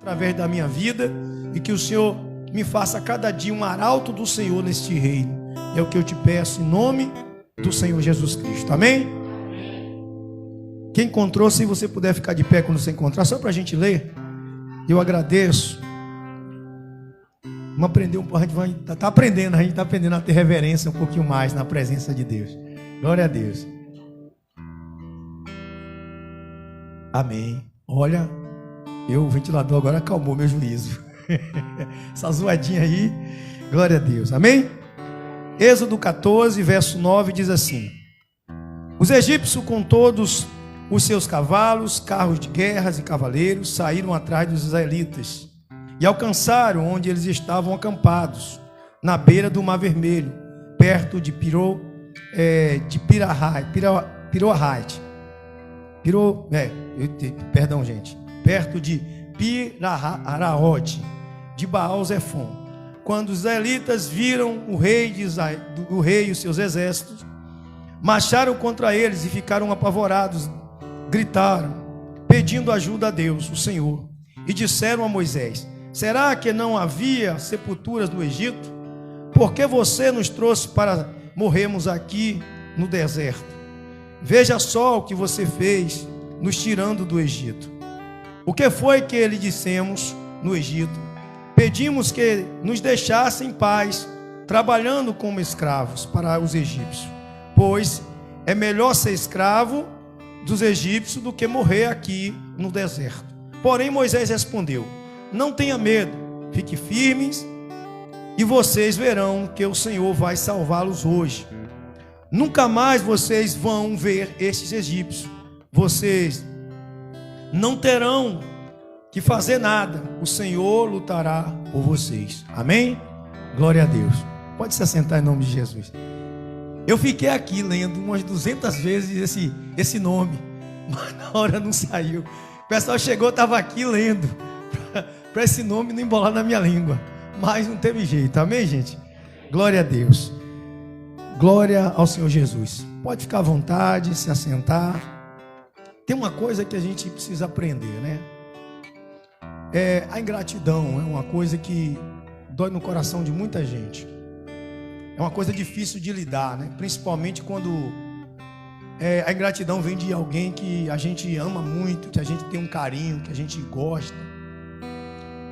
através da minha vida, e que o Senhor me faça cada dia um arauto do Senhor neste reino. É o que eu te peço em nome do Senhor Jesus Cristo. Amém? Quem encontrou, se você puder ficar de pé quando você encontrar, só para a gente ler. Eu agradeço. Vamos aprender um pouco, a gente está aprendendo, a ter reverência um pouquinho mais na presença de Deus. Glória a Deus. Amém. Olha, o ventilador agora acalmou meu juízo. Essa zoadinha aí, glória a Deus. Amém? Êxodo 14, verso 9 diz assim: os egípcios com todos os seus cavalos, carros de guerras e cavaleiros saíram atrás dos israelitas e alcançaram onde eles estavam acampados, na beira do Mar Vermelho, perto de perto de Pi-Hahirote, de Baal-Zefon. Quando os israelitas viram o rei e os seus exércitos, marcharam contra eles e ficaram apavorados. Gritaram, pedindo ajuda a Deus, o Senhor, e disseram a Moisés: será que não havia sepulturas no Egito? Por que você nos trouxe para morrermos aqui no deserto? Veja só o que você fez, nos tirando do Egito. O que foi que lhe dissemos no Egito? Pedimos que nos deixassem em paz, trabalhando como escravos para os egípcios, pois é melhor ser escravo dos egípcios do que morrer aqui no deserto. Porém Moisés respondeu: não tenha medo, fique firmes, e vocês verão que o Senhor vai salvá-los hoje. Nunca mais vocês vão ver estes egípcios. Vocês não terão que fazer nada. O Senhor lutará por vocês. Amém? Glória a Deus. Pode se assentar em nome de Jesus. Eu fiquei aqui lendo umas 200 vezes esse nome, mas na hora não saiu. O pessoal chegou, estava aqui lendo, para esse nome não embolar na minha língua, mas não teve jeito. Amém, gente? Glória a Deus. Glória ao Senhor Jesus. Pode ficar à vontade, se assentar. Tem uma coisa que a gente precisa aprender, né? A ingratidão é uma coisa que dói no coração de muita gente. É uma coisa difícil de lidar, né? Principalmente quando a ingratidão vem de alguém que a gente ama muito, que a gente tem um carinho, que a gente gosta.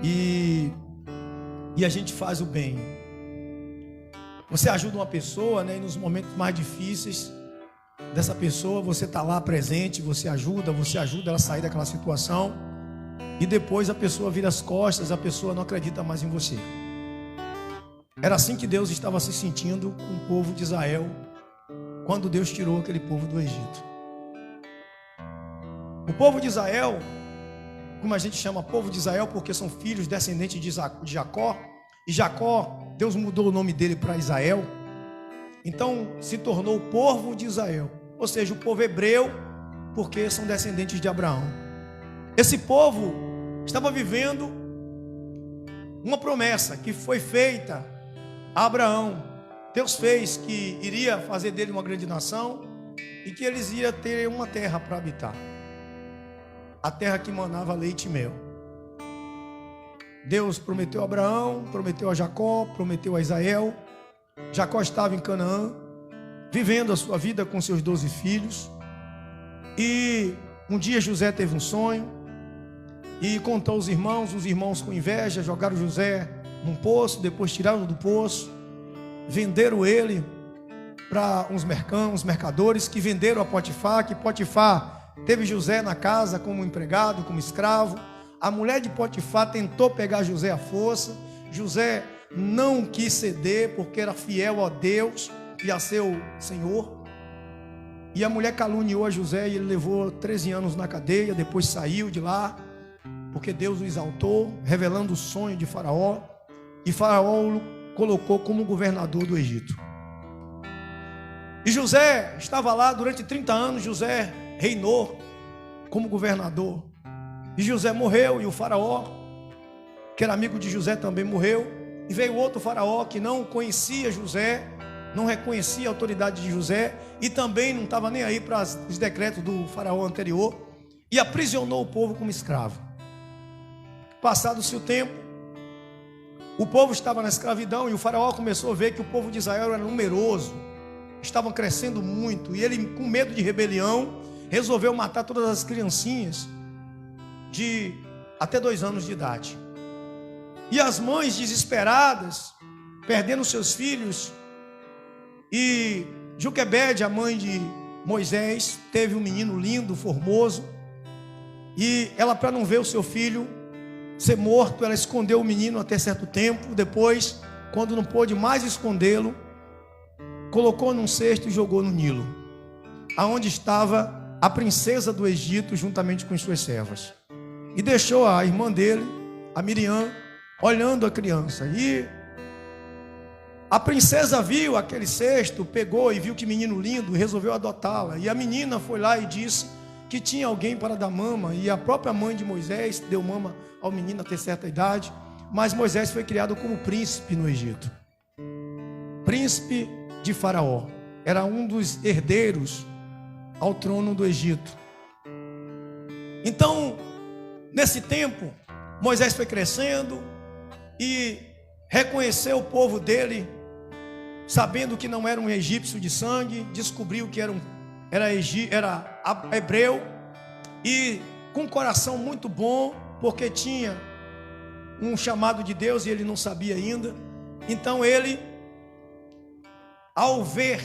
E a gente faz o bem. Você ajuda uma pessoa, né? E nos momentos mais difíceis dessa pessoa, você está lá presente, você ajuda ela a sair daquela situação. E depois a pessoa vira as costas, a pessoa não acredita mais em você. Era assim que Deus estava se sentindo com o povo de Israel, quando Deus tirou aquele povo do Egito. O povo de Israel, como a gente chama povo de Israel, porque são filhos descendentes de Jacó, e Jacó, Deus mudou o nome dele para Israel, então se tornou o povo de Israel, ou seja, o povo hebreu, porque são descendentes de Abraão. Esse povo estava vivendo uma promessa que foi feita a Abraão. Deus fez que iria fazer dele uma grande nação e que eles iriam ter uma terra para habitar, a terra que manava leite e mel. Deus prometeu a Abraão, prometeu a Jacó, prometeu a Israel. Jacó estava em Canaã, vivendo a sua vida com seus 12 filhos. E um dia José teve um sonho e contou aos irmãos. Os irmãos, com inveja, jogaram José num poço, depois tiraram do poço, venderam ele para uns mercadores que venderam a Potifar, que Potifar teve José na casa como empregado, como escravo. A mulher de Potifar tentou pegar José à força. José não quis ceder porque era fiel a Deus e a seu Senhor. E a mulher caluniou a José e ele levou 13 anos na cadeia. Depois saiu de lá porque Deus o exaltou, revelando o sonho de Faraó. E Faraó o colocou como governador do Egito. E José estava lá durante 30 anos. José reinou como governador. E José morreu, e o Faraó, que era amigo de José, também morreu. E veio outro Faraó que não conhecia José, não reconhecia a autoridade de José, e também não estava nem aí para os decretos do Faraó anterior, e aprisionou o povo como escravo. Passado-se o tempo, o povo estava na escravidão e o faraó começou a ver que o povo de Israel era numeroso, estavam crescendo muito, e ele, com medo de rebelião, resolveu matar todas as criancinhas de até 2 anos de idade. E as mães desesperadas, perdendo seus filhos, e Joquebede, a mãe de Moisés, teve um menino lindo, formoso, e ela, para não ver o seu filho ser morto, ela escondeu o menino até certo tempo. Depois, quando não pôde mais escondê-lo, colocou num cesto e jogou no Nilo, aonde estava a princesa do Egito juntamente com suas servas, e deixou a irmã dele, a Miriam, olhando a criança. E a princesa viu aquele cesto, pegou e viu que menino lindo e resolveu adotá-la. E a menina foi lá e disse que tinha alguém para dar mama, e a própria mãe de Moisés deu mama ao menino até certa idade. Mas Moisés foi criado como príncipe no Egito, príncipe de Faraó, era um dos herdeiros ao trono do Egito. Então, nesse tempo, Moisés foi crescendo e reconheceu o povo dele, sabendo que não era um egípcio de sangue, descobriu que era hebreu, e com um coração muito bom, porque tinha um chamado de Deus e ele não sabia ainda. Então ele, ao ver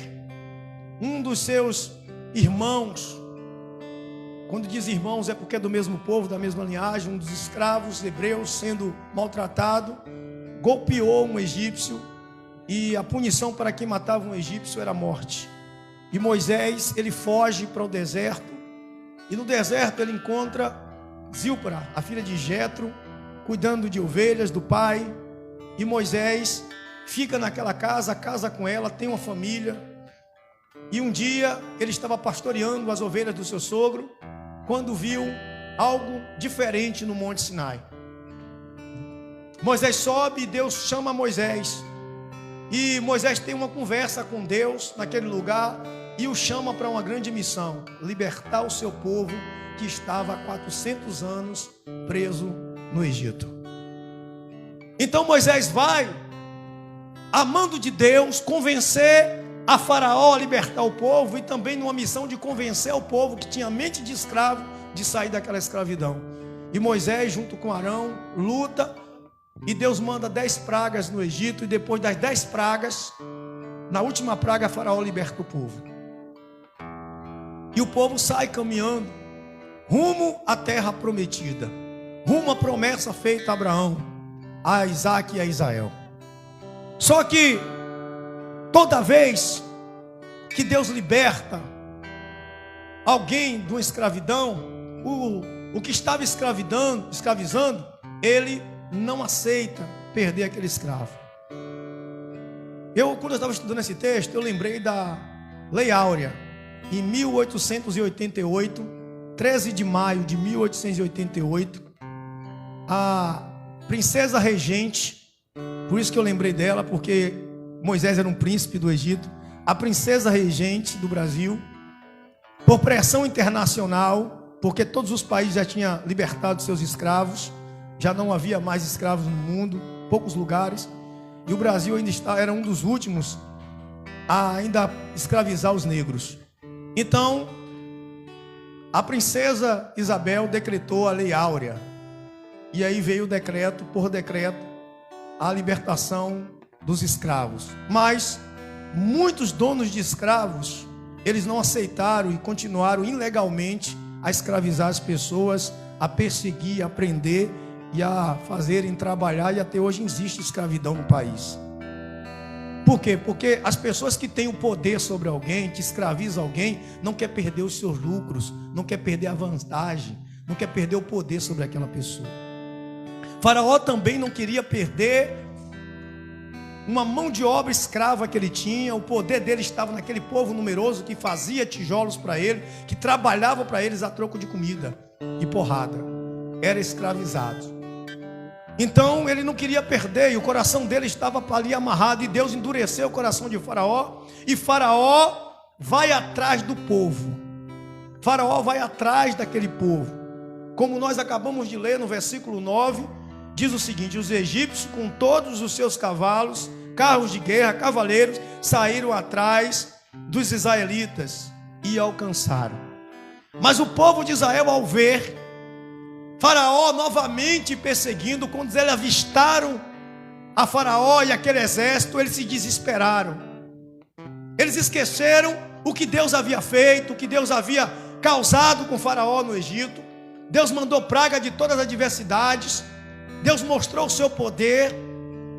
um dos seus irmãos, quando diz irmãos é porque é do mesmo povo, da mesma linhagem, um dos escravos hebreus sendo maltratado, golpeou um egípcio, e a punição para quem matava um egípcio era a morte. E Moisés, ele foge para o deserto, e no deserto ele encontra Zípora, a filha de Jetro, cuidando de ovelhas do pai. E Moisés fica naquela casa, casa com ela, tem uma família. E um dia ele estava pastoreando as ovelhas do seu sogro, quando viu algo diferente no Monte Sinai. Moisés sobe e Deus chama Moisés, e Moisés tem uma conversa com Deus naquele lugar e o chama para uma grande missão: libertar o seu povo que estava há 400 anos preso no Egito. Então Moisés vai, amando de Deus, convencer a Faraó a libertar o povo, e também numa missão de convencer o povo que tinha mente de escravo de sair daquela escravidão. E Moisés, junto com Arão, luta, e Deus manda 10 pragas no Egito, e depois das 10 pragas, na última praga, Faraó liberta o povo. E o povo sai caminhando rumo à terra prometida, rumo à promessa feita a Abraão, a Isaac e a Israel. Só que toda vez que Deus liberta alguém de uma escravidão, o que estava escravizando, ele não aceita perder aquele escravo. Quando eu estava estudando esse texto, eu lembrei da Lei Áurea. Em 1888, 13 de maio de 1888, a princesa regente, por isso que eu lembrei dela, porque Moisés era um príncipe do Egito, a princesa regente do Brasil, por pressão internacional, porque todos os países já tinham libertado seus escravos, já não havia mais escravos no mundo, poucos lugares, e o Brasil ainda era um dos últimos a ainda escravizar os negros. Então, a princesa Isabel decretou a Lei Áurea, e aí veio o decreto, por decreto, a libertação dos escravos. Mas muitos donos de escravos, eles não aceitaram e continuaram ilegalmente a escravizar as pessoas, a perseguir, a prender e a fazerem trabalhar, e até hoje existe escravidão no país. Por quê? Porque as pessoas que têm o poder sobre alguém, que escravizam alguém, não quer perder os seus lucros, não quer perder a vantagem, não quer perder o poder sobre aquela pessoa. Faraó também não queria perder uma mão de obra escrava que ele tinha. O poder dele estava naquele povo numeroso que fazia tijolos para ele, que trabalhava para eles a troco de comida e porrada, era escravizado. Então ele não queria perder, e o coração dele estava ali amarrado, e Deus endureceu o coração de Faraó, e Faraó vai atrás do povo. Faraó vai atrás daquele povo. Como nós acabamos de ler no versículo 9, diz o seguinte: os egípcios, com todos os seus cavalos, carros de guerra, cavaleiros, saíram atrás dos israelitas e alcançaram. Mas o povo de Israel, ao ver Faraó novamente perseguindo, quando eles avistaram a Faraó e aquele exército, eles se desesperaram. Eles esqueceram o que Deus havia feito, o que Deus havia causado com Faraó no Egito. Deus mandou praga de todas as adversidades. Deus mostrou o seu poder.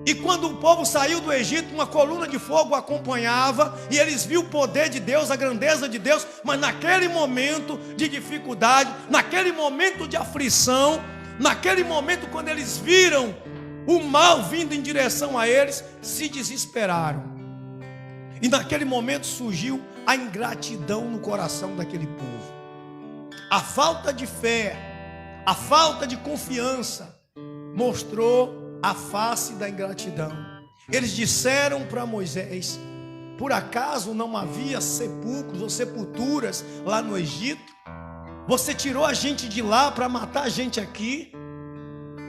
E quando o povo saiu do Egito, uma coluna de fogo acompanhava, e eles viram o poder de Deus, a grandeza de Deus. Mas naquele momento de dificuldade, naquele momento de aflição, naquele momento quando eles viram o mal vindo em direção a eles, se desesperaram. E naquele momento surgiu a ingratidão no coração daquele povo. A falta de fé, a falta de confiança mostrou a face da ingratidão. Eles disseram para Moisés: por acaso não havia sepulcros ou sepulturas lá no Egito? Você tirou a gente de lá para matar a gente aqui?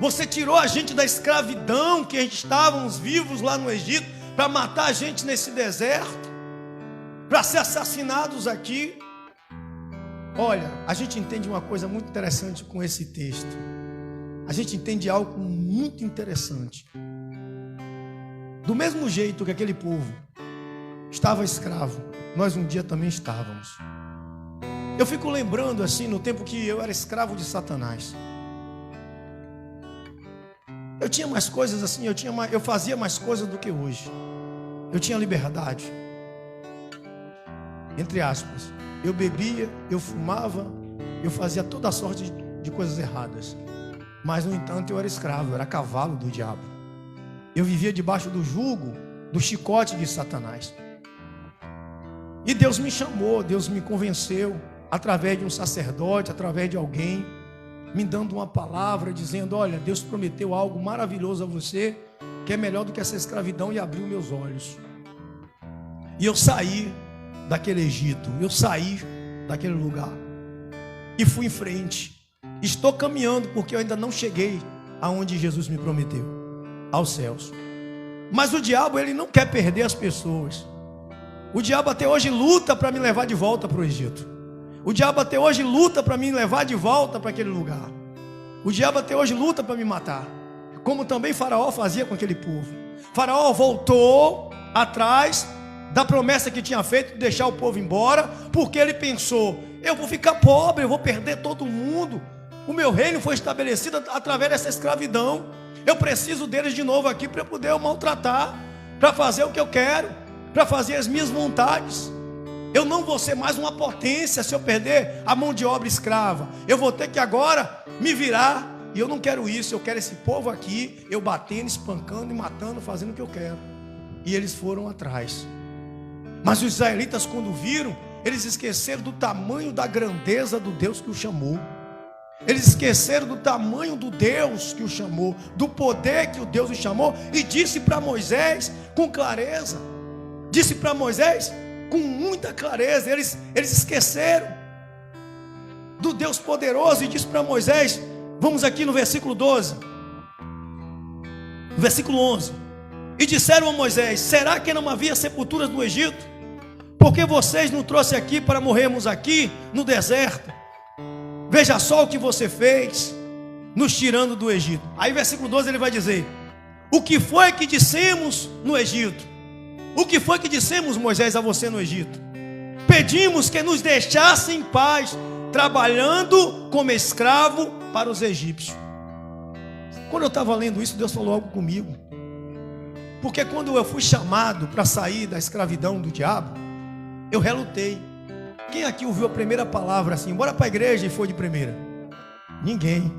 Você tirou a gente da escravidão que a gente estávamos vivos lá no Egito para matar a gente nesse deserto, para ser assassinados aqui? Olha, a gente entende uma coisa muito interessante com esse texto. A gente entende algo muito interessante. Do mesmo jeito que aquele povo estava escravo, nós um dia também estávamos. Eu fico lembrando assim, no tempo que eu era escravo de Satanás. Eu tinha mais coisas assim, eu fazia mais coisas do que hoje. Eu tinha liberdade, entre aspas. Eu bebia, eu fumava, eu fazia toda sorte de coisas erradas. Mas no entanto eu era escravo, eu era cavalo do diabo. Eu vivia debaixo do jugo, do chicote de Satanás. E Deus me chamou, Deus me convenceu, através de um sacerdote, através de alguém, me dando uma palavra, dizendo: olha, Deus prometeu algo maravilhoso a você, que é melhor do que essa escravidão, e abriu meus olhos. E eu saí daquele Egito, eu saí daquele lugar e fui em frente. Estou caminhando porque eu ainda não cheguei aonde Jesus me prometeu, aos céus. Mas o diabo, ele não quer perder as pessoas. O diabo até hoje luta para me levar de volta para o Egito. O diabo até hoje luta para me levar de volta para aquele lugar. O diabo até hoje luta para me matar, como também Faraó fazia com aquele povo. Faraó voltou atrás da promessa que tinha feito de deixar o povo embora, porque ele pensou: eu vou ficar pobre, eu vou perder todo mundo. O meu reino foi estabelecido através dessa escravidão. Eu preciso deles de novo aqui para poder eu maltratar, para fazer o que eu quero, para fazer as minhas vontades. Eu não vou ser mais uma potência se eu perder a mão de obra escrava. Eu vou ter que agora me virar. E eu não quero isso, eu quero esse povo aqui, eu batendo, espancando e matando, fazendo o que eu quero. E eles foram atrás. Mas os israelitas, quando viram, eles esqueceram do tamanho da grandeza do Deus que o chamou. Eles esqueceram do tamanho do Deus que o chamou, do poder que o Deus o chamou. E disse para Moisés com clareza, disse para Moisés com muita clareza. Eles esqueceram do Deus poderoso. E disse para Moisés, vamos aqui no versículo 12, no versículo 11. E disseram a Moisés: será que não havia sepulturas no Egito? Porque vocês nos trouxeram aqui para morrermos aqui no deserto? Veja só o que você fez, nos tirando do Egito. Aí versículo 12 ele vai dizer: o que foi que dissemos no Egito? O que foi que dissemos, Moisés, a você no Egito? Pedimos que nos deixasse em paz, trabalhando como escravo para os egípcios. Quando eu estava lendo isso, Deus falou algo comigo. Porque quando eu fui chamado para sair da escravidão do diabo, eu relutei. Quem aqui ouviu a primeira palavra assim: bora para a igreja, e foi de primeira? Ninguém.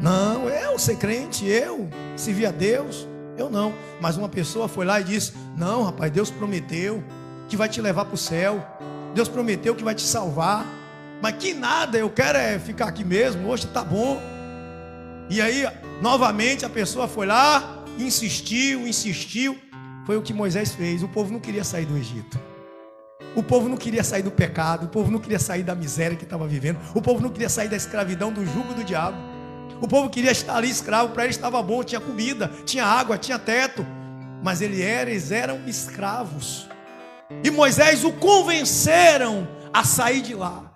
Não, eu ser crente, eu servir a Deus, eu não. Mas uma pessoa foi lá e disse: não, rapaz, Deus prometeu que vai te levar para o céu. Deus prometeu que vai te salvar. Mas que nada, eu quero é ficar aqui mesmo, hoje tá bom. E aí, novamente a pessoa foi lá, insistiu. Foi o que Moisés fez. O povo não queria sair do Egito. O povo não queria sair do pecado. O povo não queria sair da miséria que estava vivendo. O povo não queria sair da escravidão, do jugo do diabo. O povo queria estar ali escravo, para eles estava bom, tinha comida, tinha água, tinha teto. Mas eles eram escravos. E Moisés o convenceram a sair de lá.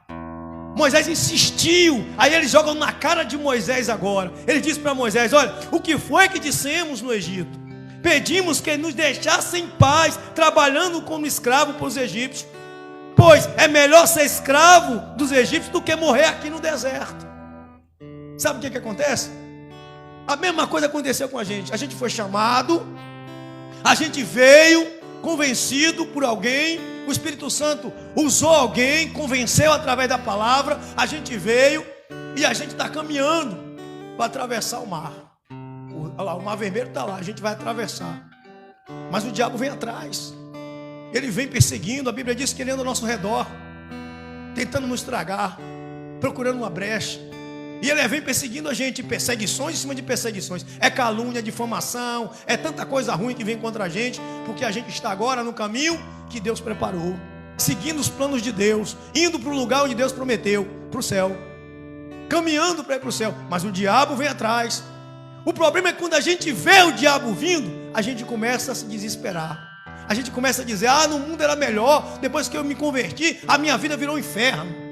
Moisés insistiu. Aí eles jogam na cara de Moisés agora. Ele disse para Moisés: olha, o que foi que dissemos no Egito? Pedimos que nos deixassem em paz, trabalhando como escravo para os egípcios. Pois é melhor ser escravo dos egípcios do que morrer aqui no deserto. Sabe o que acontece? A mesma coisa aconteceu com a gente. A gente foi chamado, a gente veio convencido por alguém, o Espírito Santo usou alguém, convenceu através da palavra, a gente veio e a gente está caminhando para atravessar o mar. Olha lá, o mar vermelho está lá, a gente vai atravessar. Mas o diabo vem atrás. Ele vem perseguindo, a Bíblia diz que ele anda ao nosso redor, tentando nos estragar, procurando uma brecha. E ele vem perseguindo a gente, perseguições em cima de perseguições. É calúnia, difamação, é tanta coisa ruim que vem contra a gente, porque a gente está agora no caminho que Deus preparou, seguindo os planos de Deus, indo para o lugar onde Deus prometeu, para o céu, caminhando para ir para o céu. Mas o diabo vem atrás. O problema é que quando a gente vê o diabo vindo, a gente começa a se desesperar. A gente começa a dizer: ah, no mundo era melhor, depois que eu me converti, a minha vida virou um inferno.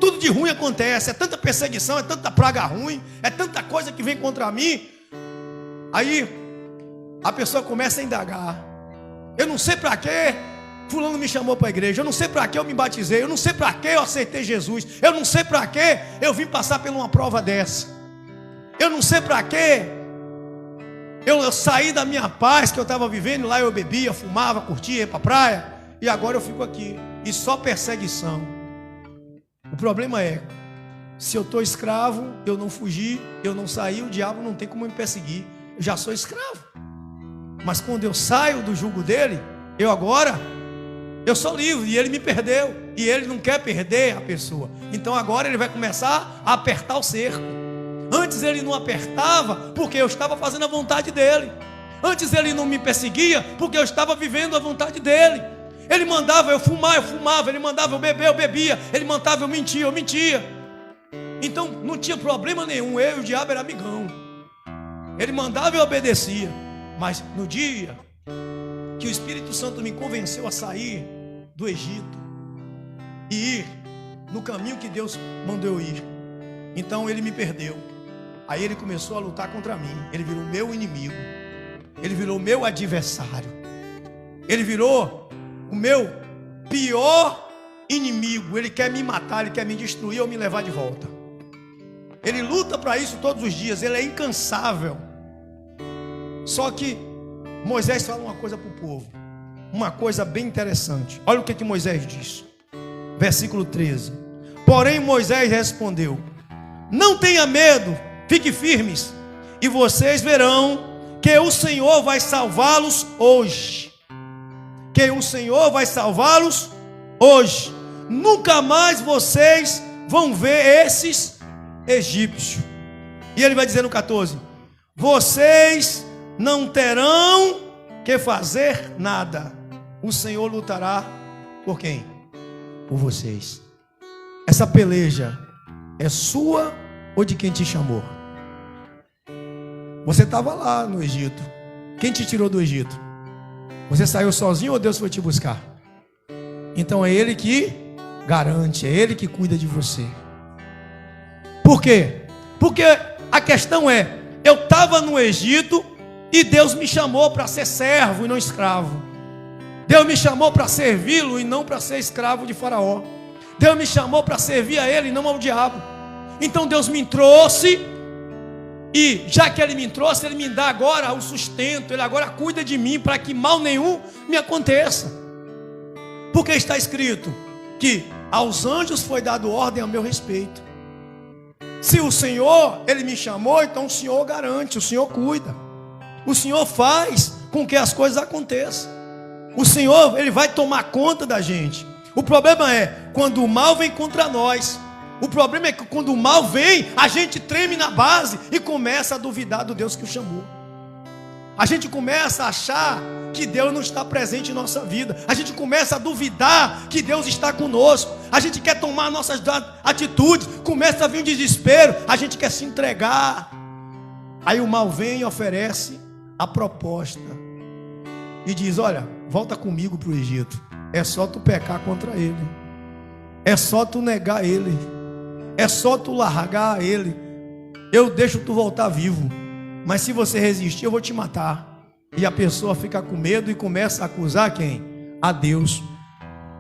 Tudo de ruim acontece, é tanta perseguição, é tanta praga ruim, é tanta coisa que vem contra mim. Aí a pessoa começa a indagar: eu não sei para quê fulano me chamou para a igreja, eu não sei para que eu me batizei, eu não sei para que eu aceitei Jesus, eu não sei para que eu vim passar por uma prova dessa, eu não sei para que eu saí da minha paz que eu estava vivendo. Lá eu bebia, fumava, curtia, ia para a praia, e agora eu fico aqui, e só perseguição. O problema é, se eu estou escravo, eu não fugi, eu não saí, o diabo não tem como me perseguir. Eu já sou escravo. Mas quando eu saio do jugo dele, eu sou livre, e ele me perdeu. E ele não quer perder a pessoa. Então agora ele vai começar a apertar o cerco. Antes ele não apertava, porque eu estava fazendo a vontade dele. Antes ele não me perseguia, porque eu estava vivendo a vontade dele. Ele mandava eu fumar, eu fumava. Ele mandava eu beber, eu bebia. Ele mandava eu mentir, eu mentia. Então não tinha problema nenhum. Eu e o diabo era amigão. Ele mandava e eu obedecia. Mas no dia que o Espírito Santo me convenceu a sair do Egito e ir no caminho que Deus mandou eu ir, então ele me perdeu. Aí ele começou a lutar contra mim. Ele virou meu inimigo. Ele virou meu adversário. Ele virou o meu pior inimigo. Ele quer me matar, ele quer me destruir ou me levar de volta. Ele luta para isso todos os dias. Ele é incansável. Só que Moisés fala uma coisa para o povo, uma coisa bem interessante. Olha o que Moisés diz, versículo 13. Porém Moisés respondeu: não tenha medo, fique firmes, e vocês verão que o Senhor vai salvá-los hoje. Que o Senhor vai salvá-los hoje. Nunca mais vocês vão ver esses egípcios. E ele vai dizer no 14: vocês não terão que fazer nada. O Senhor lutará por quem? Por vocês. Essa peleja é sua ou de quem te chamou? Você estava lá no Egito. Quem te tirou do Egito? Você saiu sozinho ou Deus foi te buscar? Então é Ele que garante, é Ele que cuida de você. Por quê? Porque a questão é, eu estava no Egito e Deus me chamou para ser servo e não escravo. Deus me chamou para servi-lo e não para ser escravo de Faraó. Deus me chamou para servir a Ele e não ao diabo. Então Deus me trouxe, e já que Ele me trouxe, Ele me dá agora o sustento. Ele agora cuida de mim para que mal nenhum me aconteça. Porque está escrito que aos anjos foi dado ordem a meu respeito. Se o Senhor, Ele me chamou, então o Senhor garante, o Senhor cuida. O Senhor faz com que as coisas aconteçam. O Senhor, Ele vai tomar conta da gente. O problema é quando o mal vem contra nós. O problema é que quando o mal vem, a gente treme na base e começa a duvidar do Deus que o chamou. A gente começa a achar que Deus não está presente em nossa vida. A gente começa a duvidar que Deus está conosco. A gente quer tomar nossas atitudes. Começa a vir um desespero. A gente quer se entregar. Aí o mal vem e oferece a proposta. E diz: olha, volta comigo para o Egito. É só tu pecar contra ele. É só tu negar ele. É só tu largar ele. Eu deixo tu voltar vivo. Mas se você resistir, eu vou te matar. E a pessoa fica com medo e começa a acusar quem? A Deus.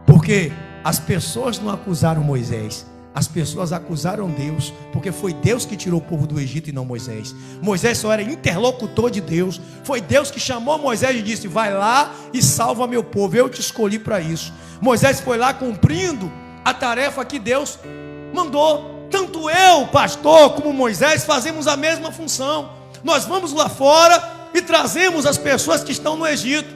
Porque as pessoas não acusaram Moisés. As pessoas acusaram Deus. Porque foi Deus que tirou o povo do Egito e não Moisés. Moisés só era interlocutor de Deus. Foi Deus que chamou Moisés e disse: vai lá e salva meu povo. Eu te escolhi para isso. Moisés foi lá cumprindo a tarefa que Deus mandou. Tanto eu, pastor, como Moisés fazemos a mesma função. Nós vamos lá fora e trazemos as pessoas que estão no Egito.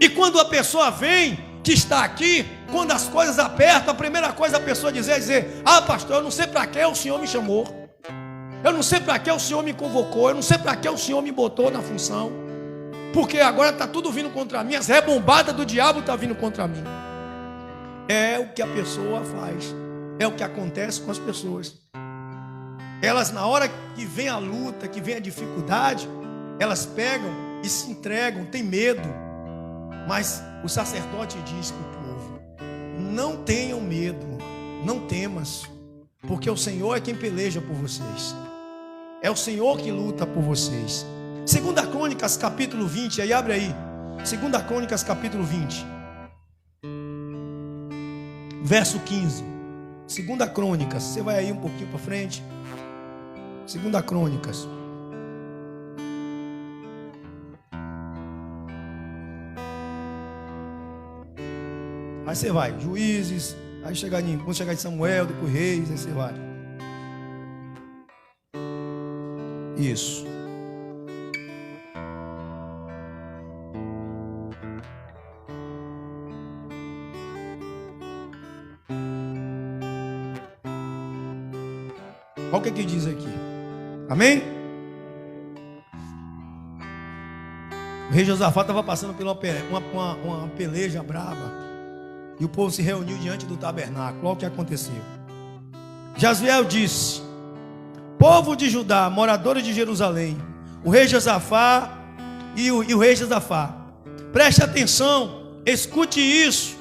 E quando a pessoa vem, que está aqui, quando as coisas apertam, a primeira coisa a pessoa dizer: ah, pastor, eu não sei para que o Senhor me chamou. Eu não sei para que o Senhor me convocou. Eu não sei para que o Senhor me botou na função. Porque agora está tudo vindo contra mim. As rebombadas do diabo estão vindo contra mim. É o que a pessoa faz. É o que acontece com as pessoas. Elas, na hora que vem a luta, que vem a dificuldade, elas pegam e se entregam, tem medo. Mas o sacerdote diz para o povo: não tenham medo, não temas, porque o Senhor é quem peleja por vocês. É o Senhor que luta por vocês. 2 Crônicas capítulo 20, aí abre aí. 2 Crônicas capítulo 20, verso 15. 2 Crônicas, você vai aí um pouquinho para frente. 2 Crônicas. Aí você vai, Juízes, aí quando chegar em Samuel, depois Reis, aí você vai. Isso. Olha o que diz aqui. Amém? O rei Josafá estava passando por uma peleja brava. E o povo se reuniu diante do tabernáculo. Olha o que aconteceu. Jaziel disse: povo de Judá, moradores de Jerusalém, o rei Josafá e o rei Josafá, preste atenção, escute isso,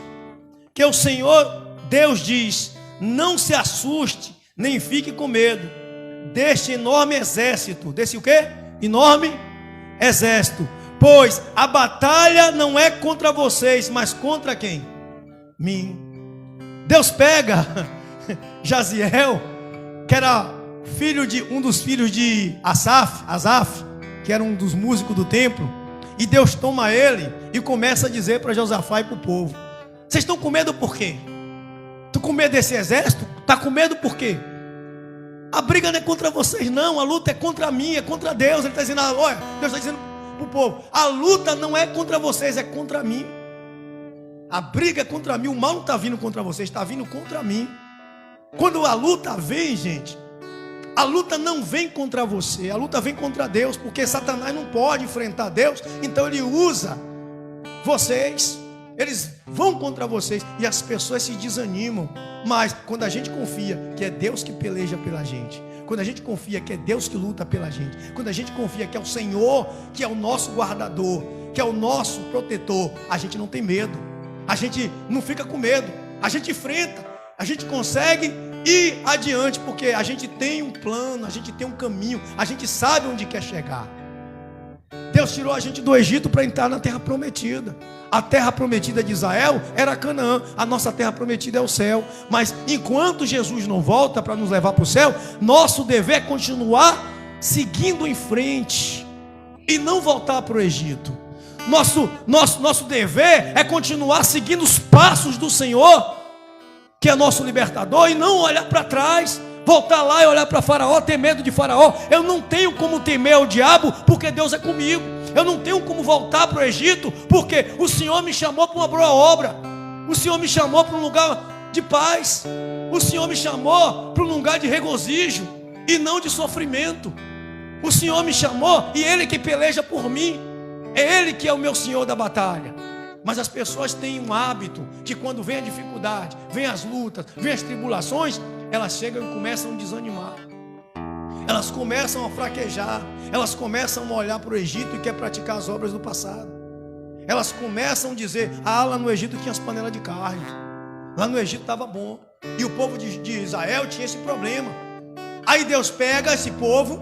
que o Senhor Deus diz: não se assuste, nem fique com medo deste enorme exército. Desse o quê? Enorme exército. Pois a batalha não é contra vocês, mas contra quem? Mim. Deus pega Jaziel, que era filho de um dos filhos de Asaf, que era um dos músicos do templo, e Deus toma ele e começa a dizer para Josafá e para o povo: vocês estão com medo por quê? Estão com medo desse exército? Está com medo por quê? A briga não é contra vocês não, a luta é contra mim, é contra Deus. Ele está dizendo: olha, Deus está dizendo para o povo: a luta não é contra vocês, é contra mim. A briga é contra mim, o mal não está vindo contra vocês, está vindo contra mim. Quando a luta vem, gente, a luta não vem contra você, a luta vem contra Deus, porque Satanás não pode enfrentar Deus, então ele usa vocês, eles vão contra vocês e as pessoas se desanimam. Mas quando a gente confia que é Deus que peleja pela gente, quando a gente confia que é Deus que luta pela gente, quando a gente confia que é o Senhor que é o nosso guardador, que é o nosso protetor, a gente não tem medo. A gente não fica com medo, a gente enfrenta, a gente consegue ir adiante, porque a gente tem um plano, a gente tem um caminho, a gente sabe onde quer chegar. Deus tirou a gente do Egito para entrar na terra prometida. A terra prometida de Israel era Canaã, a nossa terra prometida é o céu. Mas enquanto Jesus não volta para nos levar para o céu, nosso dever é continuar seguindo em frente e não voltar para o Egito. Nosso dever é continuar seguindo os passos do Senhor, que é nosso libertador, e não olhar para trás, voltar lá e olhar para Faraó, ter medo de Faraó. Eu não tenho como temer o diabo, porque Deus é comigo. Eu não tenho como voltar para o Egito, porque o Senhor me chamou para uma boa obra. O Senhor me chamou para um lugar de paz. O Senhor me chamou para um lugar de regozijo e não de sofrimento. O Senhor me chamou e Ele que peleja por mim. É Ele que é o meu Senhor da batalha. Mas as pessoas têm um hábito que quando vem a dificuldade, vem as lutas, vem as tribulações, elas chegam e começam a desanimar. Elas começam a fraquejar. Elas começam a olhar para o Egito e quer praticar as obras do passado. Elas começam a dizer: ah, lá no Egito tinha as panelas de carne. Lá no Egito estava bom. E o povo de Israel tinha esse problema. Aí Deus pega esse povo,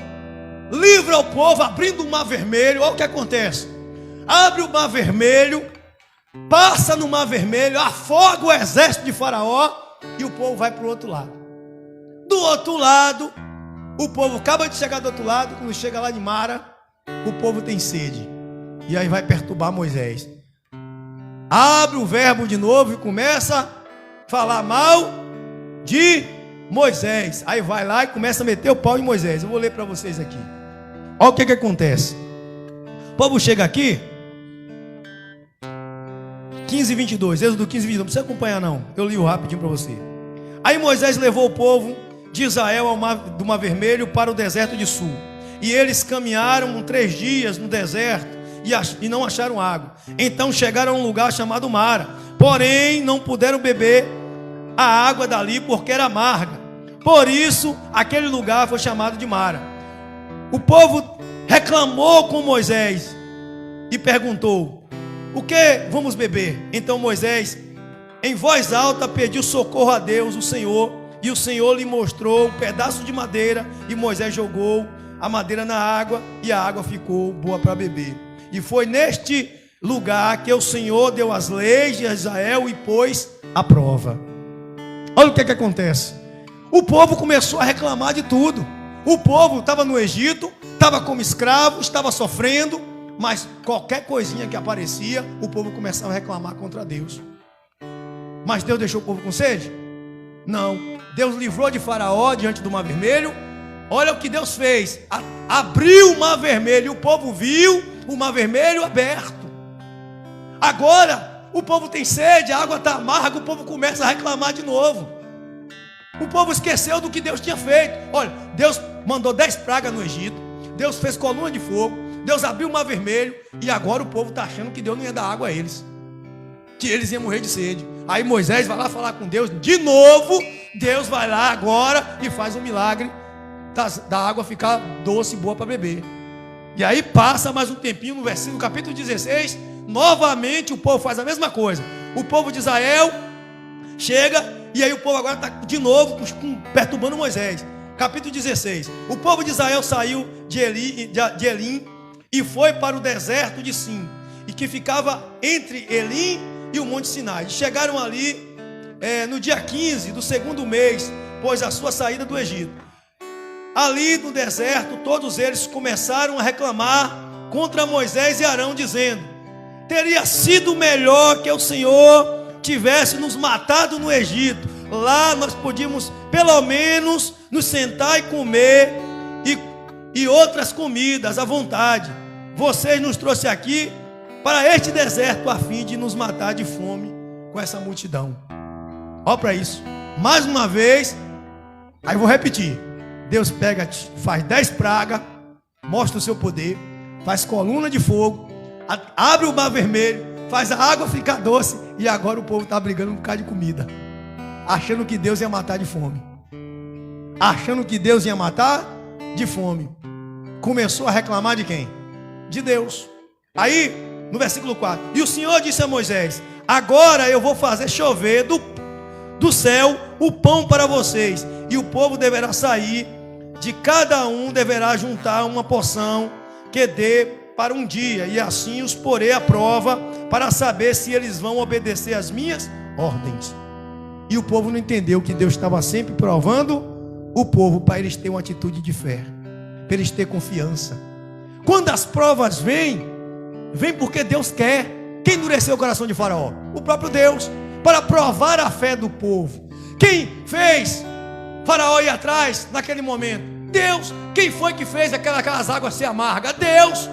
livra o povo abrindo o mar vermelho. Olha o que acontece. Abre o mar vermelho, passa no mar vermelho, afoga o exército de Faraó e o povo vai para o outro lado. Do outro lado, o povo acaba de chegar do outro lado. Quando chega lá de Mara, o povo tem sede. E aí vai perturbar Moisés. Abre o verbo de novo e começa a falar mal de Moisés. Aí vai lá e começa a meter o pau em Moisés. Eu vou ler para vocês aqui. Olha o que acontece. O povo chega aqui, 15:22, Êxodo 15:22, não precisa acompanhar não, eu li rapidinho para você. Aí Moisés levou o povo de Israel do Mar Vermelho para o deserto de Sul. E eles caminharam 3 dias no deserto e não acharam água. Então chegaram a um lugar chamado Mara. Porém não puderam beber a água dali porque era amarga. Por isso aquele lugar foi chamado de Mara. O povo reclamou com Moisés e perguntou: o que vamos beber? Então Moisés, em voz alta, pediu socorro a Deus, o Senhor. E o Senhor lhe mostrou um pedaço de madeira. E Moisés jogou a madeira na água e a água ficou boa para beber. E foi neste lugar que o Senhor deu as leis de Israel e pôs à prova. Olha o que acontece. O povo começou a reclamar de tudo. O povo estava no Egito, estava como escravo, estava sofrendo. Mas qualquer coisinha que aparecia, o povo começava a reclamar contra Deus. Mas Deus deixou o povo com sede? Não. Deus livrou de Faraó diante do Mar Vermelho. Olha o que Deus fez. Abriu o Mar Vermelho. O povo viu o Mar Vermelho aberto. Agora o povo tem sede, a água está amarga. O povo começa a reclamar de novo. O povo esqueceu do que Deus tinha feito. Olha, Deus mandou 10 pragas no Egito. Deus fez coluna de fogo. Deus abriu o Mar Vermelho. E agora o povo está achando que Deus não ia dar água a eles, que eles iam morrer de sede. Aí Moisés vai lá falar com Deus de novo. Deus vai lá agora e faz um milagre da água ficar doce e boa para beber. E aí passa mais um tempinho, no versículo capítulo 16, novamente o povo faz a mesma coisa. O povo de Israel chega e aí o povo agora está de novo perturbando Moisés. Capítulo 16. O povo de Israel saiu de Elim e foi para o deserto de Sim, e que ficava entre Elim e o Monte Sinai. Chegaram ali no dia 15 do 2º mês, pois a sua saída do Egito. Ali no deserto, todos eles começaram a reclamar contra Moisés e Arão, dizendo: teria sido melhor que o Senhor tivesse nos matado no Egito. Lá nós podíamos pelo menos nos sentar e comer e outras comidas à vontade. Vocês nos trouxe aqui para este deserto a fim de nos matar de fome com essa multidão. Olha para isso. Mais uma vez, aí vou repetir. Deus pega, faz 10 pragas, mostra o seu poder, faz coluna de fogo, abre o Mar Vermelho, faz a água ficar doce, e agora o povo está brigando por causa de comida, achando que Deus ia matar de fome. Achando que Deus ia matar de fome. Começou a reclamar de quem? De Deus. Aí, no versículo 4, e o Senhor disse a Moisés: agora eu vou fazer chover do céu o pão para vocês, e o povo deverá sair, de cada um deverá juntar uma porção que dê para um dia, e assim os porei à prova, para saber se eles vão obedecer às minhas ordens. E o povo não entendeu que Deus estava sempre provando o povo para eles terem uma atitude de fé, para eles terem confiança. Quando as provas vêm porque Deus quer. Quem endureceu o coração de Faraó? O próprio Deus, para provar a fé do povo. Quem fez Faraó ir atrás naquele momento? Deus. Quem foi que fez aquelas águas ser amargas? Deus.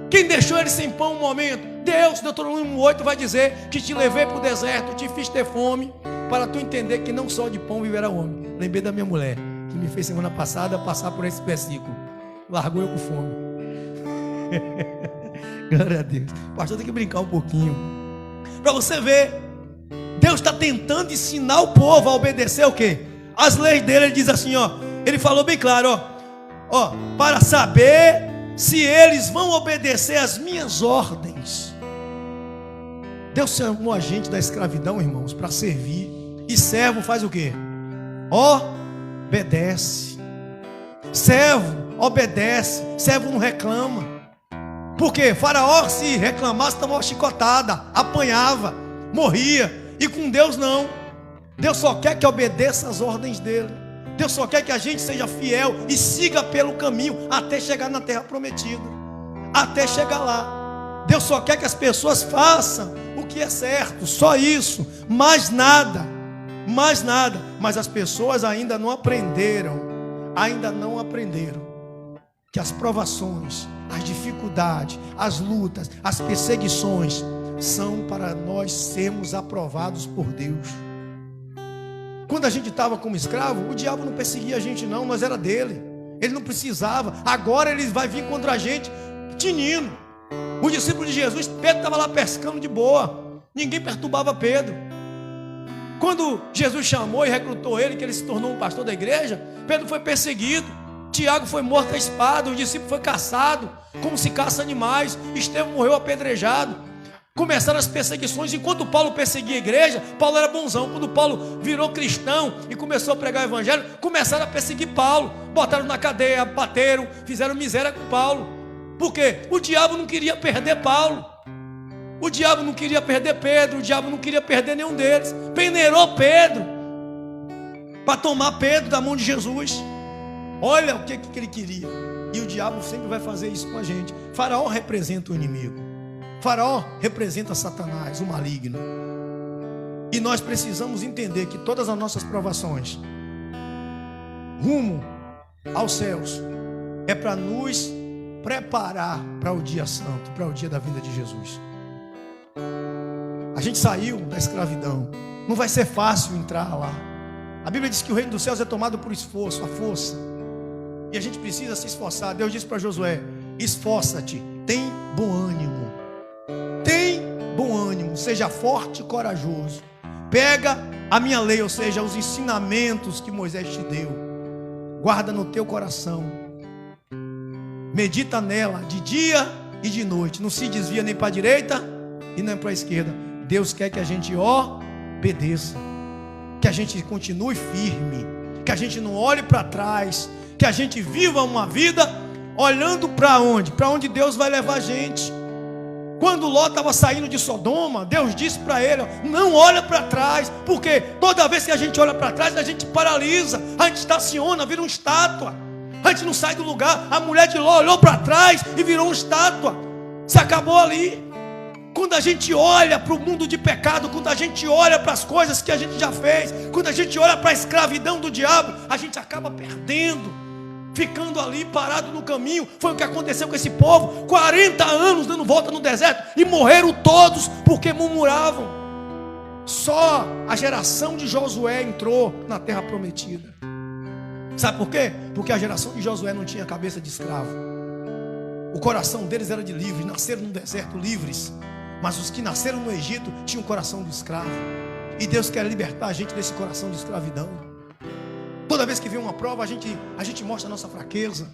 Quem deixou ele sem pão um momento? Deus. Deuteronômio 8 vai dizer que te levei para o deserto, te fiz ter fome, para tu entender que não só de pão viverá o homem. Lembrei da minha mulher, que me fez semana passada passar por esse versículo. Largou eu com fome. Glória a Deus. Pastor, tem que brincar um pouquinho. Para você ver, Deus está tentando ensinar o povo a obedecer o quê? As leis dele. Ele diz assim, ó. Ele falou bem claro, ó, para saber se eles vão obedecer às minhas ordens. Deus chamou a gente da escravidão, irmãos, para servir. E servo faz o quê? Obedece. Servo obedece. Servo não reclama. Porque Faraó, se reclamasse, tomava chicotada, apanhava, morria. E com Deus não. Deus só quer que obedeça às ordens dele. Deus só quer que a gente seja fiel e siga pelo caminho até chegar na terra prometida, até chegar lá. Deus só quer que as pessoas façam o que é certo, só isso, mais nada, mais nada. Mas as pessoas ainda não aprenderam que as provações, as dificuldades, as lutas, as perseguições são para nós sermos aprovados por Deus. Quando a gente estava como escravo, o diabo não perseguia a gente não, nós era dele. Ele não precisava. Agora ele vai vir contra a gente tinindo. O discípulo de Jesus, Pedro estava lá pescando de boa. Ninguém perturbava Pedro. Quando Jesus chamou e recrutou ele, que ele se tornou um pastor da igreja, Pedro foi perseguido. Tiago foi morto à espada. O discípulo foi caçado, como se caça animais. Estevão morreu apedrejado. Começaram as perseguições. Enquanto Paulo perseguia a igreja, Paulo era bonzão. Quando Paulo virou cristão e começou a pregar o evangelho, começaram a perseguir Paulo. Botaram na cadeia, bateram, fizeram miséria com Paulo. Por quê? O diabo não queria perder Paulo. O diabo não queria perder Pedro. O diabo não queria perder nenhum deles. Peneirou Pedro para tomar Pedro da mão de Jesus. Olha o que ele queria. E o diabo sempre vai fazer isso com a gente. Faraó representa o inimigo. Faraó representa Satanás, o maligno. E nós precisamos entender que todas as nossas provações rumo aos céus é para nos preparar para o dia santo, para o dia da vinda de Jesus. A gente saiu da escravidão. Não vai ser fácil entrar lá. A Bíblia diz que o reino dos céus é tomado por esforço, a força. E a gente precisa se esforçar. Deus disse para Josué: esforça-te, tem bom ânimo. Tem bom ânimo, seja forte e corajoso. Pega a minha lei, ou seja, os ensinamentos que Moisés te deu. Guarda no teu coração. Medita nela de dia e de noite. Não se desvia nem para a direita e nem para a esquerda. Deus quer que a gente obedeça, que a gente continue firme, que a gente não olhe para trás, que a gente viva uma vida olhando para onde? Para onde Deus vai levar a gente. Quando Ló estava saindo de Sodoma, Deus disse para ele: não olha para trás, porque toda vez que a gente olha para trás, a gente paralisa, a gente estaciona, vira uma estátua, a gente não sai do lugar. A mulher de Ló olhou para trás e virou uma estátua, se acabou ali. Quando a gente olha para o mundo de pecado, quando a gente olha para as coisas que a gente já fez, quando a gente olha para a escravidão do diabo, a gente acaba perdendo, ficando ali parado no caminho. Foi o que aconteceu com esse povo, 40 anos dando volta no deserto, e morreram todos porque murmuravam. Só a geração de Josué entrou na terra prometida. Sabe por quê? Porque a geração de Josué não tinha cabeça de escravo. O coração deles era de livres, nasceram no deserto livres. Mas os que nasceram no Egito tinham o coração do escravo. E Deus quer libertar a gente desse coração de escravidão. Toda vez que vem uma prova, a gente mostra a nossa fraqueza.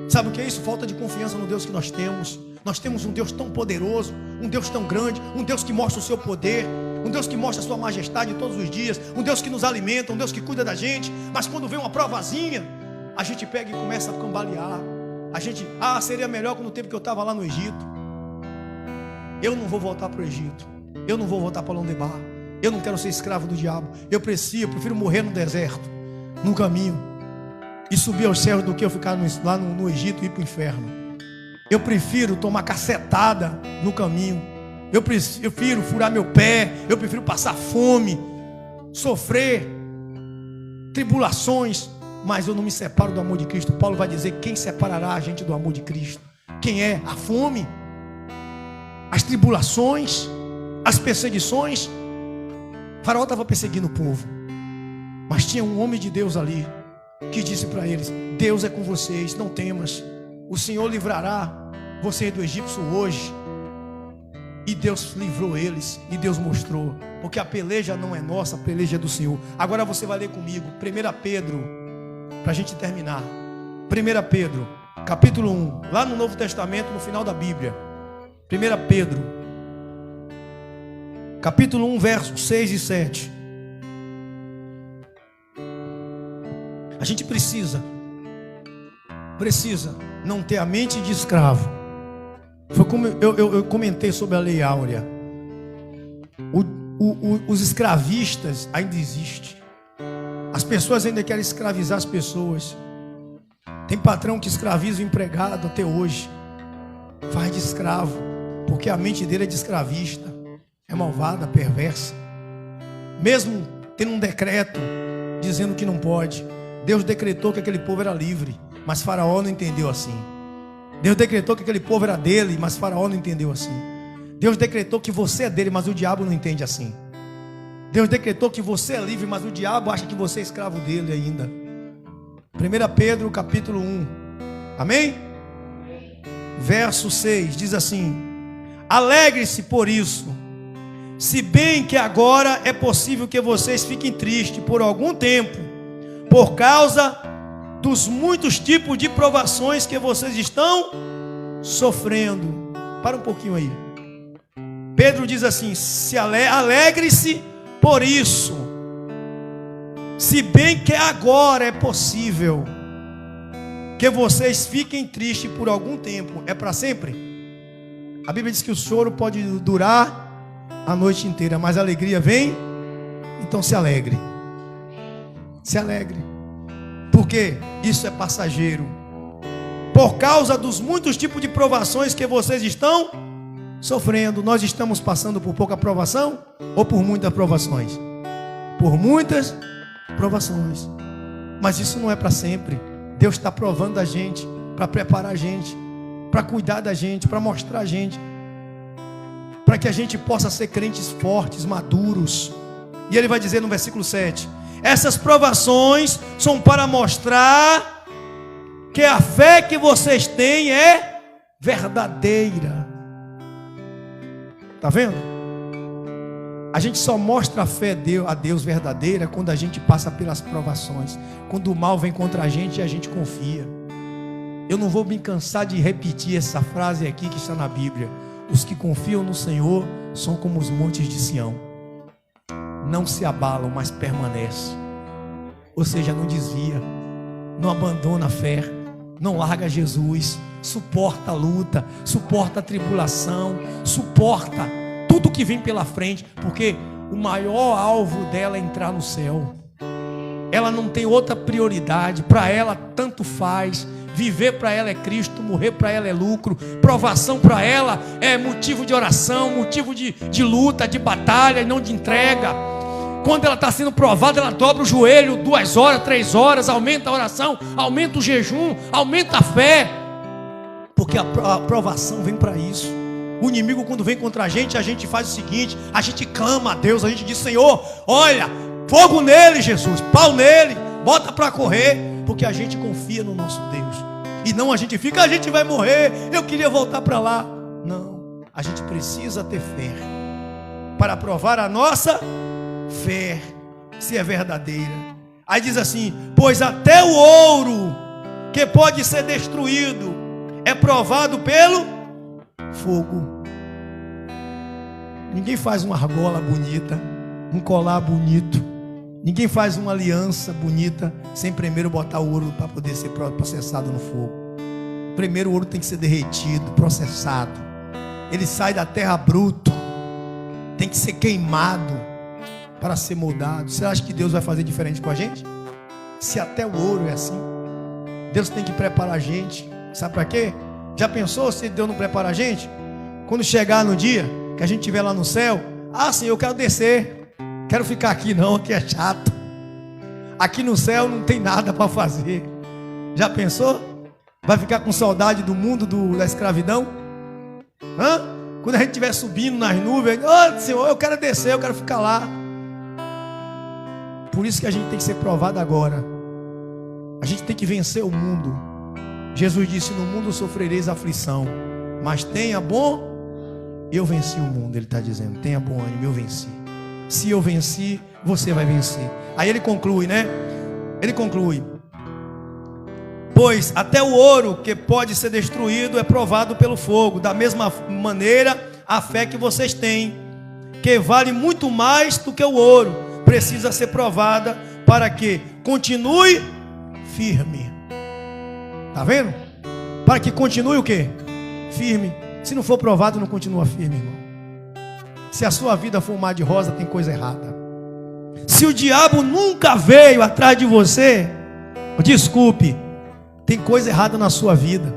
Sabe o que é isso? Falta de confiança no Deus que nós temos. Nós temos um Deus tão poderoso, um Deus tão grande, um Deus que mostra o seu poder, um Deus que mostra a sua majestade todos os dias, um Deus que nos alimenta, um Deus que cuida da gente. Mas quando vem uma provazinha, a gente pega e começa a cambalear. Seria melhor no tempo que eu estava lá no Egito. Eu não vou voltar para o Egito. Eu não vou voltar para Londebar. Eu não quero ser escravo do diabo. Eu prefiro morrer no deserto, no caminho, e subir aos céus, do que eu ficar lá no Egito e ir para o inferno. Eu prefiro tomar cacetada no caminho. Eu prefiro furar meu pé. Eu prefiro passar fome, sofrer tribulações, mas eu não me separo do amor de Cristo. Paulo vai dizer: quem separará a gente do amor de Cristo? Quem é? A fome, as tribulações, as perseguições. Faraó estava perseguindo o povo, mas tinha um homem de Deus ali que disse para eles: Deus é com vocês, não temas. O Senhor livrará vocês do egípcio hoje. E Deus livrou eles, e Deus mostrou, porque a peleja não é nossa, a peleja é do Senhor. Agora você vai ler comigo 1 Pedro, para a gente terminar. 1 Pedro, capítulo 1, lá no Novo Testamento, no final da Bíblia. 1 Pedro, capítulo 1, versos 6 e 7. A gente precisa não ter a mente de escravo. Foi como eu comentei sobre a lei áurea. Os escravistas ainda existem. As pessoas ainda querem escravizar as pessoas. Tem patrão que escraviza o empregado até hoje. Faz de escravo, porque a mente dele é de escravista. É malvada, perversa. Mesmo tendo um decreto dizendo que não pode, Deus decretou que aquele povo era livre, mas Faraó não entendeu assim. Deus decretou que aquele povo era dele, mas Faraó não entendeu assim. Deus decretou que você é dele, mas o diabo não entende assim. Deus decretou que você é livre, mas o diabo acha que você é escravo dele ainda. 1 Pedro capítulo 1, amém? Verso 6, diz assim: alegre-se por isso, se bem que agora é possível que vocês fiquem tristes por algum tempo, por causa dos muitos tipos de provações que vocês estão sofrendo. Para um pouquinho aí. Pedro diz assim: alegre-se por isso, se bem que agora é possível que vocês fiquem tristes por algum tempo. É para sempre? A Bíblia diz que o choro pode durar a noite inteira, mas a alegria vem. Então se alegre. Se alegre, porque isso é passageiro. Por causa dos muitos tipos de provações que vocês estão sofrendo. Nós estamos passando por pouca provação ou por muitas provações? Por muitas provações. Mas isso não é para sempre. Deus está provando a gente, para preparar a gente, para cuidar da gente, para mostrar a gente, para que a gente possa ser crentes fortes, maduros. E ele vai dizer no versículo 7: essas provações são para mostrar que a fé que vocês têm é verdadeira. Está vendo? A gente só mostra a fé a Deus verdadeira quando a gente passa pelas provações. Quando o mal vem contra a gente, a gente confia. Eu não vou me cansar de repetir essa frase aqui que está na Bíblia: os que confiam no Senhor são como os montes de Sião, não se abalam, mas permanecem. Ou seja, não desvia, não abandona a fé, não larga Jesus, suporta a luta, suporta a tribulação, suporta tudo que vem pela frente, porque o maior alvo dela é entrar no céu. Ela não tem outra prioridade. Para ela tanto faz. Viver para ela é Cristo, morrer para ela é lucro. Provação para ela é motivo de oração, motivo de luta, de batalha e não de entrega. Quando ela está sendo provada, ela dobra o joelho 2 horas, 3 horas, aumenta a oração, aumenta o jejum, aumenta a fé, porque a provação vem para isso. O inimigo, quando vem contra a gente faz o seguinte: a gente clama a Deus, a gente diz: Senhor, olha, fogo nele, Jesus, pau nele, bota para correr, porque a gente confia no nosso Deus. E não a gente fica: a gente vai morrer, eu queria voltar para lá. Não, a gente precisa ter fé para provar a nossa fé, se é verdadeira. Aí diz assim: pois até o ouro que pode ser destruído é provado pelo fogo. Ninguém faz uma argola bonita, um colar bonito, ninguém faz uma aliança bonita sem primeiro botar o ouro para poder ser processado no fogo. Primeiro o ouro tem que ser derretido, processado. Ele sai da terra bruto, tem que ser queimado para ser moldado. Você acha que Deus vai fazer diferente com a gente? Se até o ouro é assim, Deus tem que preparar a gente. Sabe para quê? Já pensou se Deus não prepara a gente? Quando chegar no dia que a gente estiver lá no céu: ah, Senhor, eu quero descer, quero ficar aqui não, aqui é chato. Aqui no céu não tem nada para fazer. Já pensou? Vai ficar com saudade do mundo da escravidão? Quando a gente estiver subindo nas nuvens: oh, Senhor, eu quero descer, eu quero ficar lá. Por isso que a gente tem que ser provado agora. A gente tem que vencer o mundo. Jesus disse: no mundo sofrereis aflição, mas tenha bom. Eu venci o mundo, ele está dizendo. Tenha bom ânimo, eu venci. Se eu venci, você vai vencer. Aí ele conclui, né? Ele conclui: pois até o ouro que pode ser destruído é provado pelo fogo. Da mesma maneira, a fé que vocês têm, que vale muito mais do que o ouro, precisa ser provada para que continue firme. Está vendo? Para que continue o quê? Firme. Se não for provado, não continua firme, irmão. Se a sua vida for um mar de rosa, tem coisa errada. Se o diabo nunca veio atrás de você, desculpe, tem coisa errada na sua vida.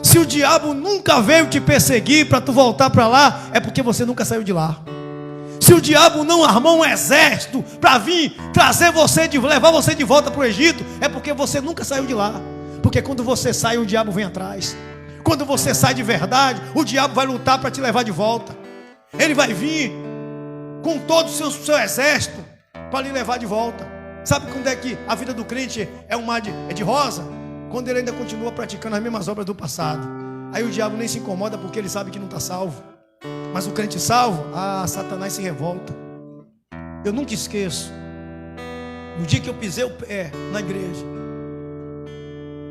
Se o diabo nunca veio te perseguir para tu voltar para lá, é porque você nunca saiu de lá. Se o diabo não armou um exército para vir trazer você, levar você de volta para o Egito, é porque você nunca saiu de lá. Porque quando você sai, o diabo vem atrás. Quando você sai de verdade, o diabo vai lutar para te levar de volta. Ele vai vir com todo o seu exército para lhe levar de volta. Sabe quando é que a vida do crente é um mar de rosa? Quando ele ainda continua praticando as mesmas obras do passado. Aí o diabo nem se incomoda porque ele sabe que não está salvo. Mas o crente salvo, Satanás se revolta. Eu nunca esqueço, no dia que eu pisei o pé na igreja,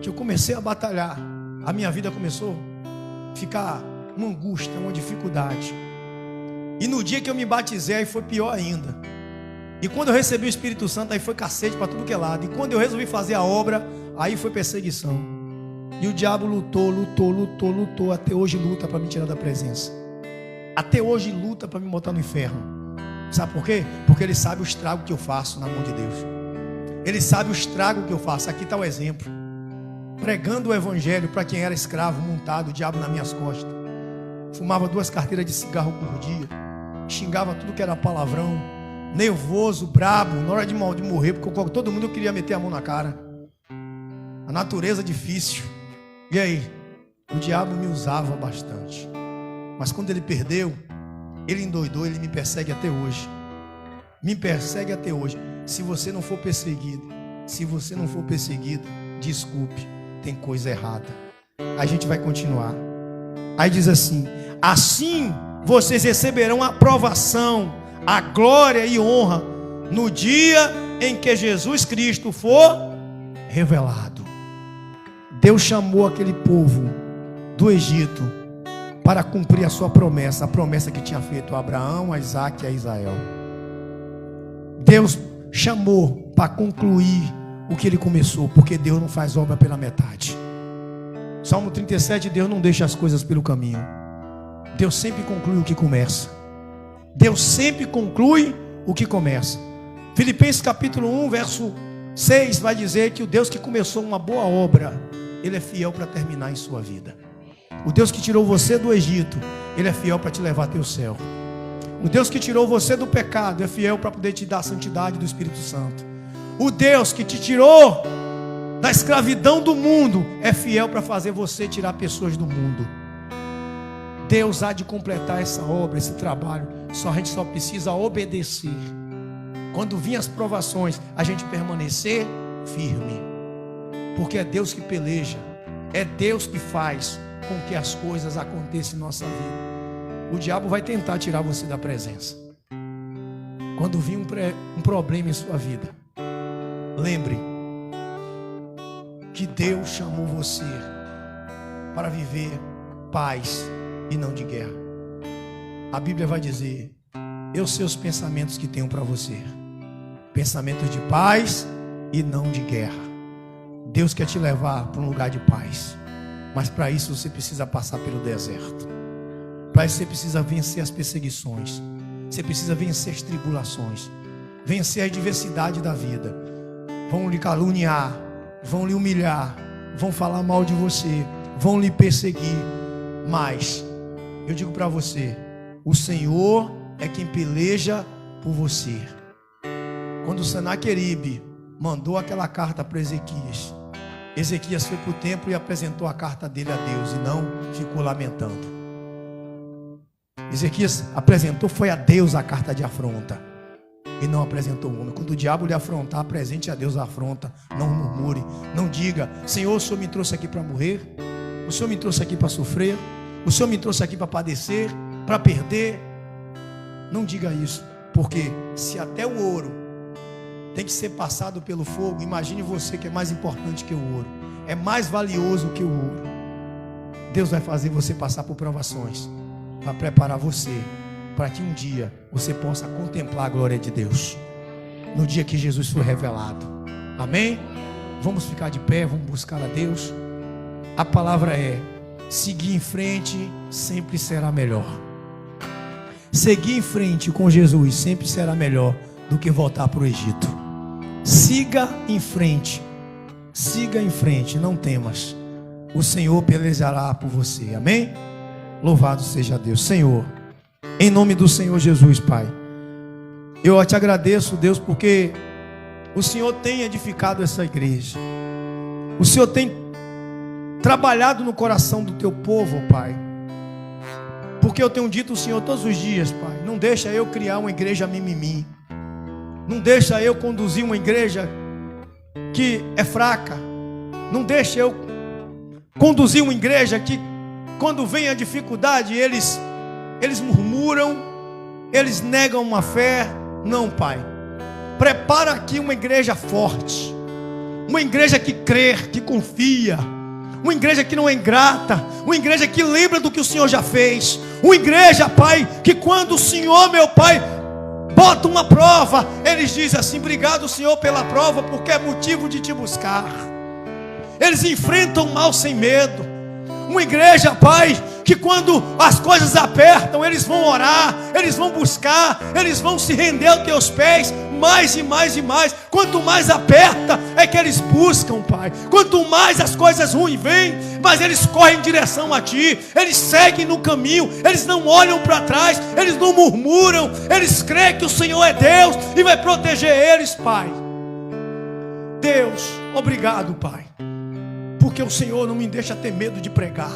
que eu comecei a batalhar, a minha vida começou a ficar uma angústia, uma dificuldade. E no dia que eu me batizei, aí foi pior ainda. E quando eu recebi o Espírito Santo, aí foi cacete para tudo que é lado. E quando eu resolvi fazer a obra, aí foi perseguição. E o diabo lutou, até hoje luta para me tirar da presença. Até hoje luta para me botar no inferno. Sabe por quê? Porque ele sabe o estrago que eu faço na mão de Deus. Ele sabe o estrago que eu faço. Aqui está o exemplo. Pregando o evangelho para quem era escravo, montado, o diabo nas minhas costas. Fumava 2 carteiras de cigarro por dia. Xingava tudo que era palavrão. Nervoso, brabo, na hora de morrer, porque todo mundo queria meter a mão na cara. A natureza difícil. E aí? O diabo me usava bastante. Mas quando ele perdeu, ele endoidou, ele me persegue até hoje. Me persegue até hoje. Se você não for perseguido, desculpe, tem coisa errada. A gente vai continuar. Aí diz assim: assim vocês receberão a aprovação, a glória e honra no dia em que Jesus Cristo for revelado. Deus chamou aquele povo do Egito para cumprir a sua promessa, a promessa que tinha feito a Abraão, a Isaac e a Israel. Deus chamou para concluir o que ele começou, porque Deus não faz obra pela metade. Salmo 37, Deus não deixa as coisas pelo caminho. Deus sempre conclui o que começa. Deus sempre conclui o que começa. Filipenses capítulo 1, verso 6 vai dizer que o Deus que começou uma boa obra, ele é fiel para terminar em sua vida. O Deus que tirou você do Egito, ele é fiel para te levar até o céu. O Deus que tirou você do pecado é fiel para poder te dar a santidade do Espírito Santo. O Deus que te tirou da escravidão do mundo é fiel para fazer você tirar pessoas do mundo. Deus há de completar essa obra, esse trabalho. A gente só precisa obedecer. Quando vir as provações, a gente permanecer firme. Porque é Deus que peleja, é Deus que faz com que as coisas aconteçam em nossa vida. O diabo vai tentar tirar você da presença. Quando vir um problema em sua vida, lembre que Deus chamou você para viver paz e não de guerra. A Bíblia vai dizer: eu sei os pensamentos que tenho para você, pensamentos de paz e não de guerra. Deus quer te levar para um lugar de paz, mas para isso você precisa passar pelo deserto. Para isso você precisa vencer as perseguições, você precisa vencer as tribulações, vencer a adversidade da vida. Vão lhe caluniar, vão lhe humilhar, vão falar mal de você, vão lhe perseguir, mas eu digo para você: o Senhor é quem peleja por você. Quando o Senaqueribe mandou aquela carta para Ezequias, Ezequias foi para o templo e apresentou a carta dele a Deus, e não ficou lamentando. Ezequias apresentou, foi a Deus a carta de afronta. e não apresentou o homem. Quando o diabo lhe afrontar, apresente a Deus a afronta. Não murmure, não diga: Senhor, o Senhor me trouxe aqui para morrer, o Senhor me trouxe aqui para sofrer, o Senhor me trouxe aqui para padecer, para perder. Não diga isso, porque se até o ouro tem que ser passado pelo fogo, imagine você que é mais importante que o ouro, é mais valioso que o ouro. Deus vai fazer você passar por provações para preparar você, para que um dia você possa contemplar a glória de Deus, no dia que Jesus foi revelado. Amém? Vamos ficar de pé, vamos buscar a Deus. A palavra é: seguir em frente sempre será melhor. Seguir em frente com Jesus sempre será melhor do que voltar para o Egito. Siga em frente, não temas. O Senhor pelejará por você. Amém? Louvado seja Deus. Senhor, em nome do Senhor Jesus, Pai, eu te agradeço, Deus, porque o Senhor tem edificado essa igreja. O Senhor tem trabalhado no coração do teu povo, Pai. Porque eu tenho dito ao Senhor todos os dias, Pai: não deixa eu criar uma igreja mimimi. Não deixa eu conduzir uma igreja que é fraca. Não deixa eu conduzir uma igreja que, quando vem a dificuldade, eles murmuram, eles negam uma fé. Não, Pai. Prepara aqui uma igreja forte, uma igreja que crê, que confia, uma igreja que não é ingrata, uma igreja que lembra do que o Senhor já fez, uma igreja, Pai, que quando o Senhor, meu Pai, bota uma prova, eles dizem assim: obrigado, Senhor, pela prova, porque é motivo de te buscar. Eles enfrentam o mal sem medo. Uma igreja, Pai, que quando as coisas apertam, eles vão orar, eles vão buscar, eles vão se render aos teus pés, mais e mais e mais. Quanto mais aperta, é que eles buscam, Pai. Quanto mais as coisas ruins vêm, mas eles correm em direção a Ti, eles seguem no caminho, eles não olham para trás, eles não murmuram, eles creem que o Senhor é Deus e vai proteger eles, Pai. Deus, obrigado, Pai, porque o Senhor não me deixa ter medo de pregar,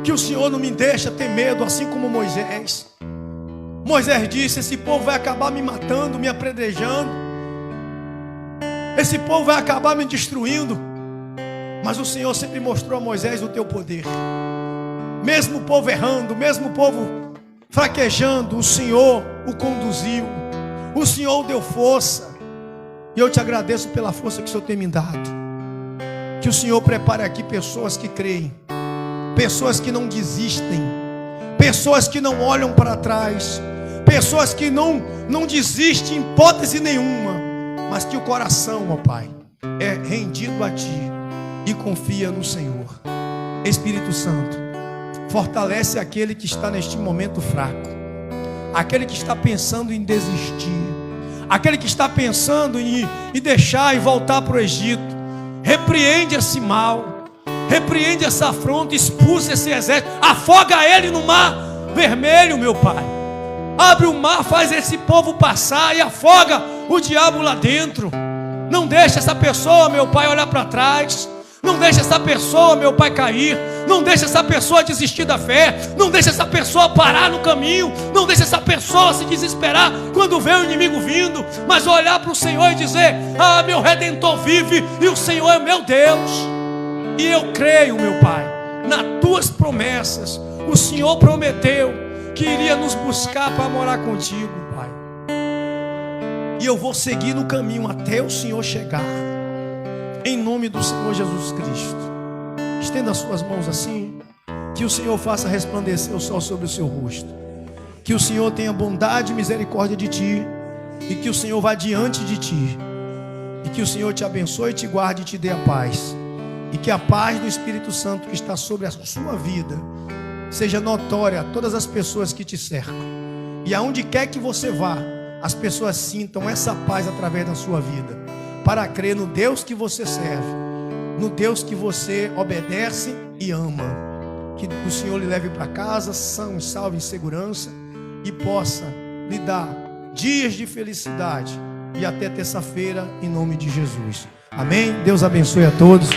que o Senhor não me deixa ter medo, assim como Moisés. Moisés disse: esse povo vai acabar me matando, me apredejando, esse povo vai acabar me destruindo. Mas o Senhor sempre mostrou a Moisés o teu poder. Mesmo o povo errando, mesmo o povo fraquejando, o Senhor o conduziu, o Senhor deu força. E eu te agradeço pela força que o Senhor tem me dado. Que o Senhor prepare aqui pessoas que creem, pessoas que não desistem, pessoas que não olham para trás, pessoas que não desistem em hipótese nenhuma, mas que o coração, ó Pai, é rendido a Ti e confia no Senhor. Espírito Santo, fortalece aquele que está neste momento fraco, aquele que está pensando em desistir, aquele que está pensando em deixar e voltar para o Egito. Repreende esse mal, repreende essa afronta, expulsa esse exército, afoga ele no mar vermelho, meu Pai. Abre o mar, faz esse povo passar e afoga o diabo lá dentro. Não deixa essa pessoa, meu Pai, olhar para trás. Não deixa essa pessoa, meu Pai, cair. Não deixa essa pessoa desistir da fé. Não deixa essa pessoa parar no caminho. Não deixa essa pessoa se desesperar quando vê o inimigo vindo, mas olhar para o Senhor e dizer: ah, meu Redentor vive e o Senhor é meu Deus. E eu creio, meu Pai, nas Tuas promessas. O Senhor prometeu que iria nos buscar para morar contigo, Pai. E eu vou seguir no caminho até o Senhor chegar. Em nome do Senhor Jesus Cristo. Estenda as suas mãos assim. Que o Senhor faça resplandecer o sol sobre o seu rosto. Que o Senhor tenha bondade e misericórdia de ti. E que o Senhor vá diante de ti. E que o Senhor te abençoe, te guarde e te dê a paz. E que a paz do Espírito Santo que está sobre a sua vida seja notória a todas as pessoas que te cercam. E aonde quer que você vá, as pessoas sintam essa paz através da sua vida, para crer no Deus que você serve, no Deus que você obedece e ama. Que o Senhor lhe leve para casa são e salve em segurança e possa lhe dar dias de felicidade e até terça-feira, em nome de Jesus. Amém? Deus abençoe a todos.